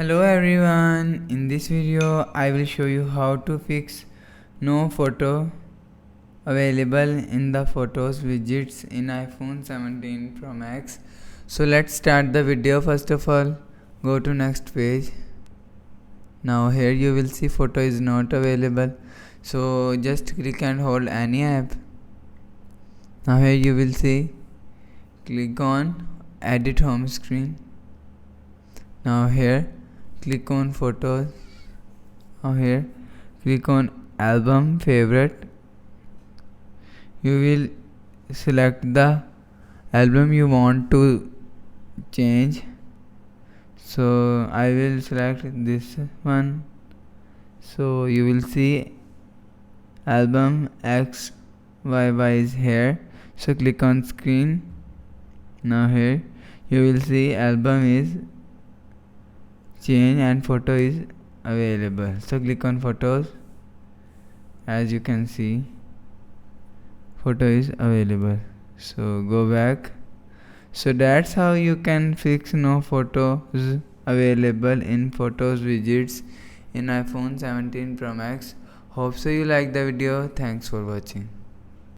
Hello everyone, in this video I will show you how to fix no photo available in the photos widgets in iPhone 17 Pro Max. So let's start the video. First of all, go to next page. Now here you will see photo is not available, so just click and hold any app. Now here you will see, click on edit home screen. Now here click on photos. Now here click on album favorite. You will select the album you want to change. So I will select this one. So you will see album XYY is here. So click on screen. Now here you will see album is change and photo is available. So click on photos. As you can see, photo is available. So go back. So that's how you can fix no photos available in photos widgets in iPhone 17 Pro Max. Hope so you like the video. Thanks for watching.